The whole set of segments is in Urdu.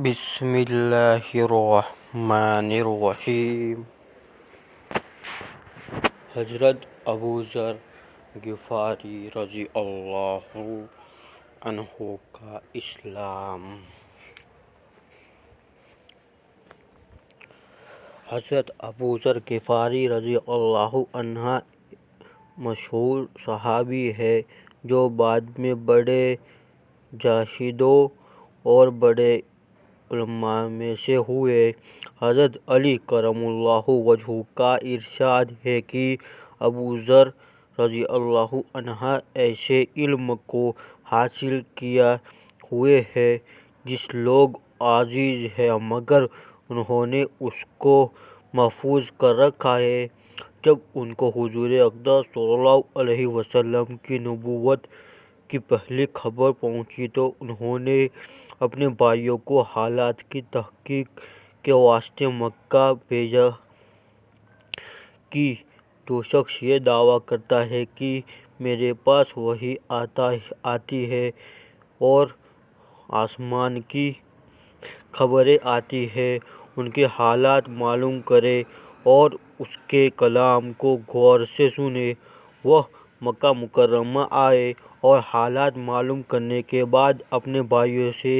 بسم اللہ الرحمن الرحیم۔ حضرت ابو ذر غفاری رضی اللہ عنہ کا اسلام۔ حضرت ابو ذر غفاری رضی اللہ عنہ مشہور صحابی ہیں جو بعد میں بڑے زاہدوں اور بڑے علماء میں سے ہوئے۔ حضرت علی کرم اللہ وجہہ کا ارشاد ہے کہ ابو ذر رضی اللہ عنہ ایسے علم کو حاصل کیے ہوئے ہیں جس لوگ عاجز ہیں مگر انہوں نے اس کو محفوظ کر رکھا ہے۔ جب ان کو حضور اقدس صلی اللہ علیہ وسلم کی نبوت کی پہلی خبر پہنچی تو انہوں نے اپنے بھائیوں کو حالات کی تحقیق کے واسطے مکہ بھیجا کہ جو شخص یہ دعویٰ کرتا ہے کہ میرے پاس وحی آتی ہے اور آسمان کی خبریں آتی ہیں، ان کے حالات معلوم کرے اور اس کے کلام کو غور سے سنے۔ وہ مکہ مکرمہ آئے اور حالات معلوم کرنے کے بعد اپنے بھائیوں سے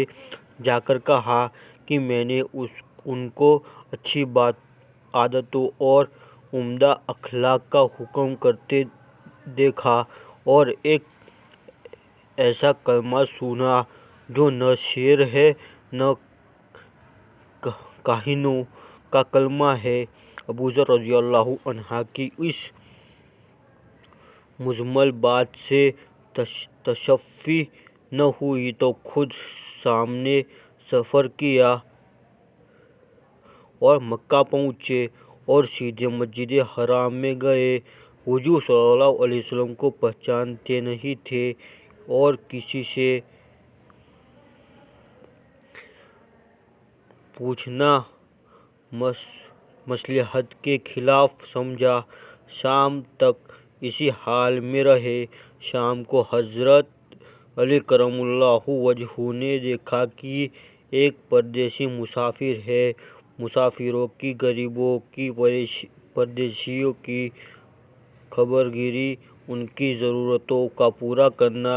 جا کر کہا کہ میں نے ان کو اچھی عادتوں اور عمدہ اخلاق کا حکم کرتے دیکھا اور ایک ایسا کلمہ سنا جو نہ شعر ہے نہ کاہنوں کا کلمہ ہے۔ ابو ذر رضی اللہ عنہ کی اس مجمل بات سے تشفی نہ ہوئی تو خود سامنے سفر کیا اور مکہ پہنچے اور سیدھے مسجد حرام میں گئے۔ حضور صلی اللہ علیہ وسلم کو پہچانتے نہیں تھے اور کسی سے پوچھنا مصلحت کے خلاف سمجھا۔ شام تک اسی حال میں رہے۔ شام کو حضرت علی کرم اللہ وجہہ نے دیکھا کہ ایک پردیسی مسافر ہے۔ مسافروں کی، غریبوں کی، پردیسیوں کی خبرگیری، ان کی ضرورتوں کا پورا کرنا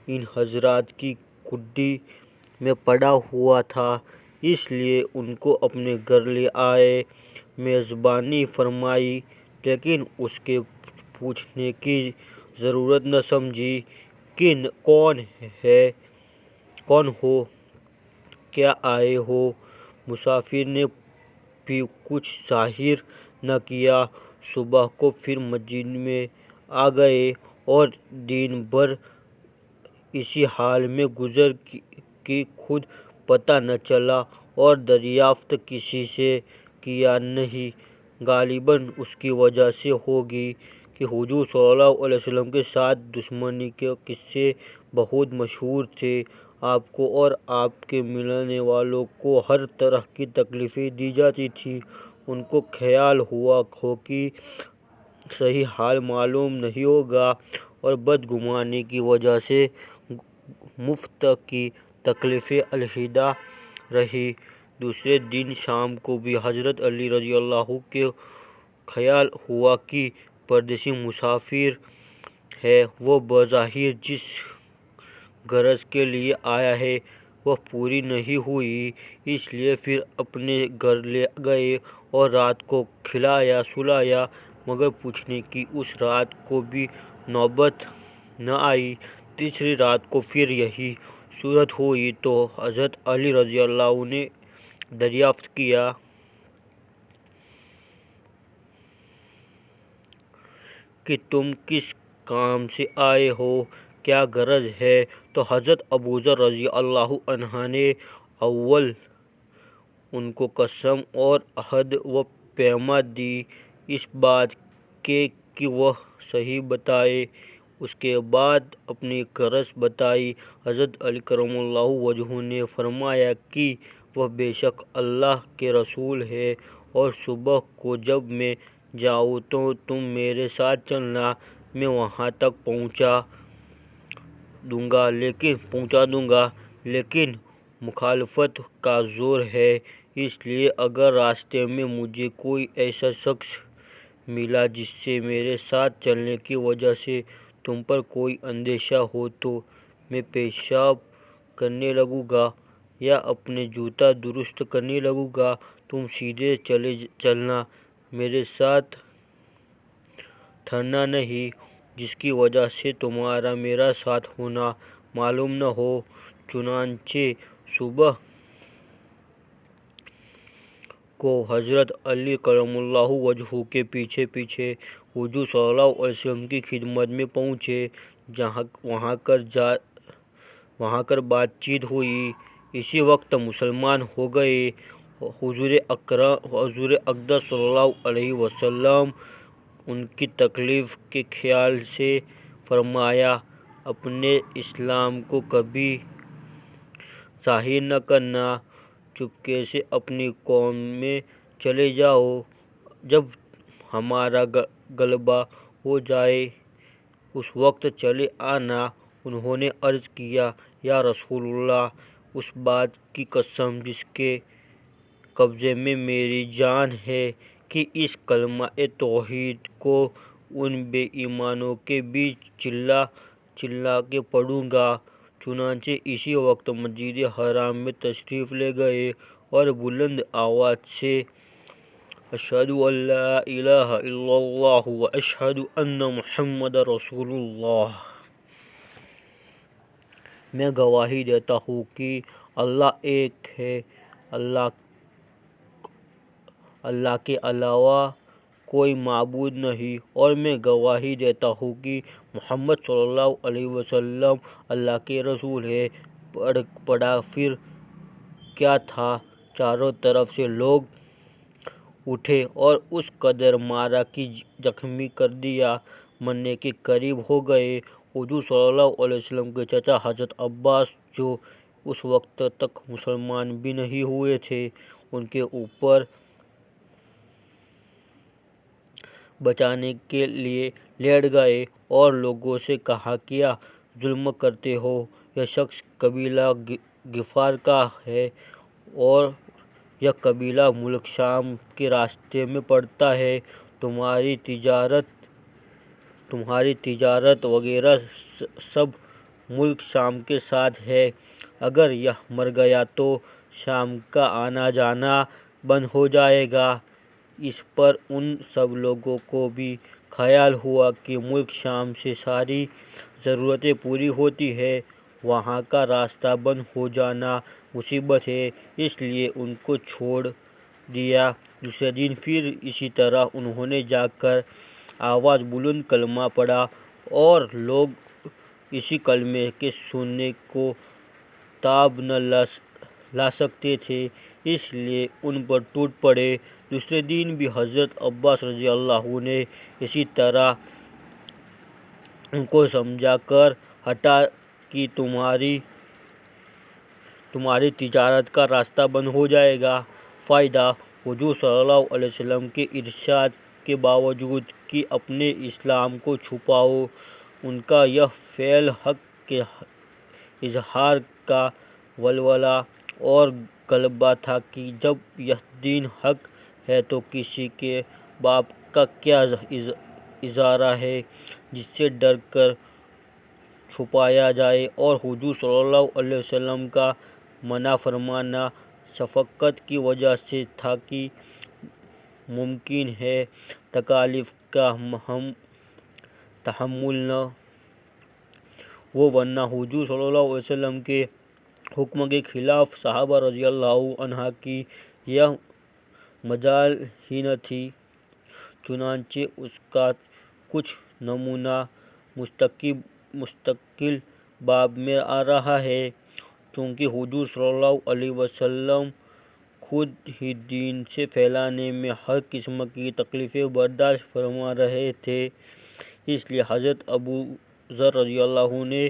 ان حضرات کی کھوٹی میں پڑا ہوا تھا، اس لیے ان کو اپنے گھر لے آئے، میزبانی فرمائی، لیکن اس کے پوچھنے کی ضرورت نہ سمجھی کہ کون ہو، کیا آئے ہو۔ مسافر نے بھی کچھ ظاہر نہ کیا۔ صبح کو پھر مسجد میں آ گئے اور دن بھر اسی حال میں گزر کہ خود پتہ نہ چلا اور دریافت کسی سے کیا نہیں۔ غالباً اس کی وجہ سے ہوگی کہ حضور صلی اللہ علیہ وسلم کے ساتھ دشمنی کے قصے بہت مشہور تھے۔ آپ کو اور آپ کے ملنے والوں کو ہر طرح کی تکلیفیں دی جاتی تھیں۔ ان کو خیال ہوا کہ صحیح حال معلوم نہیں ہوگا اور بدگمانی کی وجہ سے مفت کی تکلیفیں علیحدہ رہیں۔ دوسرے دن شام کو بھی حضرت علی رضی اللہ عنہ کو خیال ہوا کہ پردیسی مسافر ہے، وہ بظاہر جس غرض کے لیے آیا ہے وہ پوری نہیں ہوئی، اس لیے پھر اپنے گھر لے گئے اور رات کو کھلایا سلایا، مگر پوچھنے کی اس رات کو بھی نوبت نہ آئی۔ تیسری رات کو پھر یہی صورت ہوئی تو حضرت علی رضی اللہ عنہ نے دریافت کیا کہ تم کس کام سے آئے ہو، کیا غرض ہے؟ تو حضرت ابو ذر رضی اللہ عنہ نے اول ان کو قسم اور عہد و پیمان دی اس بات کے کہ وہ صحیح بتائیں، اس کے بعد اپنی غرض بتائی۔ حضرت علی کرم اللہ وجہہ نے فرمایا کہ وہ بے شک اللہ کے رسول ہیں اور صبح کو جب میں جاؤں تو تم میرے ساتھ چلنا، میں وہاں تک پہنچا دوں گا لیکن مخالفت کا زور ہے، اس لیے اگر راستے میں مجھے کوئی ایسا شخص ملا جس سے میرے ساتھ چلنے کی وجہ سے تم پر کوئی اندیشہ ہو تو میں پیشاب کرنے لگوں گا یا اپنے جوتا درست کرنے لگوں گا، تم سیدھے چلنا، میرے ساتھ ٹھہرنا نہیں، جس کی وجہ سے تمہارا میرا ساتھ ہونا معلوم نہ ہو۔ چنانچہ صبح کو حضرت علی کرم اللہ وجہہ کے پیچھے پیچھے حضور صلی اللہ علیہ وسلم کی خدمت میں پہنچے، وہاں کر بات چیت ہوئی، اسی وقت مسلمان ہو گئے۔ حضور اقدس صلی اللہ علیہ وسلم ان کی تکلیف کے خیال سے فرمایا، اپنے اسلام کو کبھی ظاہر نہ کرنا، چپکے سے اپنی قوم میں چلے جاؤ، جب ہمارا غلبہ ہو جائے اس وقت چلے آنا۔ انہوں نے عرض کیا، یا رسول اللہ، اس بات کی قسم جس کے قبضے میں میری جان ہے کہ اس کلمہ توحید کو ان بے ایمانوں کے بیچ چلا چلا کے پڑھوں گا۔ چنانچہ اسی وقت مسجد حرام میں تشریف لے گئے اور بلند آواز سے اشہد ان لا الہ الا اللہ و اشہد ان محمد رسول اللہ، میں گواہی دیتا ہوں کہ اللہ ایک ہے، اللہ کے علاوہ کوئی معبود نہیں، اور میں گواہی دیتا ہوں کہ محمد صلی اللہ علیہ وسلم اللہ کے رسول ہیں۔ پڑھا پھر کیا تھا، چاروں طرف سے لوگ اٹھے اور اس قدر مارا کہ زخمی کر دیا، مرنے کے قریب ہو گئے۔ حضور صلی اللہ علیہ وسلم کے چچا حضرت عباس، جو اس وقت تک مسلمان بھی نہیں ہوئے تھے، ان کے اوپر بچانے کے لیے لیٹ گئے اور لوگوں سے کہا، کیا ظلم کرتے ہو؟ یہ شخص قبیلہ غفار کا ہے اور یہ قبیلہ ملک شام کے راستے میں پڑتا ہے، تمہاری تجارت وغیرہ سب ملک شام کے ساتھ ہے، اگر یہ مر گیا تو شام کا آنا جانا بند ہو جائے گا۔ اس پر ان سب لوگوں کو بھی خیال ہوا کہ ملک شام سے ساری ضرورتیں پوری ہوتی ہیں، وہاں کا راستہ بند ہو جانا مصیبت ہے، اس لیے ان کو چھوڑ دیا۔ دوسرے دن پھر اسی طرح انہوں نے جا کر آواز بلند کلمہ پڑھا اور لوگ اسی کلمے کے سننے کو تاب نہ لا سکتے تھے، اس لیے ان پر ٹوٹ پڑے۔ دوسرے دن بھی حضرت عباس رضی اللہ عنہ نے اسی طرح ان کو سمجھا کر ہٹا کہ تمہاری تجارت کا راستہ بند ہو جائے گا۔ فائدہ: حضور صلی اللہ علیہ وسلم کے ارشاد کے باوجود کہ اپنے اسلام کو چھپاؤ، ان کا یہ فعل حق کے اظہار کا ولولہ اور غلبہ تھا کہ جب یہ دین حق ہے تو کسی کے باپ کا کیا اشارہ ہے جس سے ڈر کر چھپایا جائے، اور حضور صلی اللہ علیہ وسلم کا منع فرمانا شفقت کی وجہ سے تھا کہ ممکن ہے تکالیف کا تحمل نہ ہو، ورنہ حضور صلی اللہ علیہ وسلم کے حکم کے خلاف صحابہ رضی اللہ عنہ کی یہ مجال ہی نہ تھی۔ چنانچہ اس کا کچھ نمونہ مستقل باب میں آ رہا ہے۔ چونکہ حضور صلی اللہ علیہ وسلم خود ہی دین سے پھیلانے میں ہر قسم کی تکلیفیں برداشت فرما رہے تھے، اس لیے حضرت ابو ذر رضی اللہ عنہ نے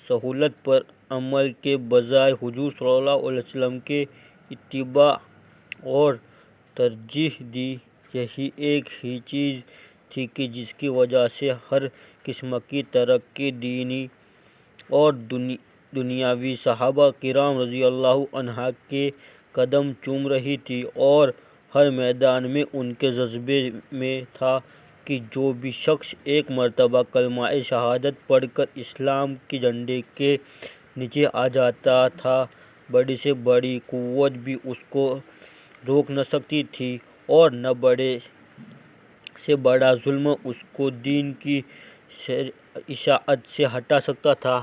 سہولت پر عمل کے بجائے حضور صلی اللہ علیہ وسلم کی اتباع کو ترجیح دی۔ یہی ایک ہی چیز تھی کہ جس کی وجہ سے ہر قسم کی ترقی دینی اور دنیاوی صحابہ کرام رضی اللہ عنہ کے قدم چوم رہی تھی اور ہر میدان میں ان کے جذبے میں تھا کہ جو بھی شخص ایک مرتبہ کلمہ شہادت پڑھ کر اسلام کے جھنڈے کے نیچے آ جاتا تھا، بڑی سے بڑی قوت بھی اس کو روک نہ سکتی تھی اور نہ بڑے سے بڑا ظلم اس کو دین کی اشاعت سے ہٹا سکتا تھا۔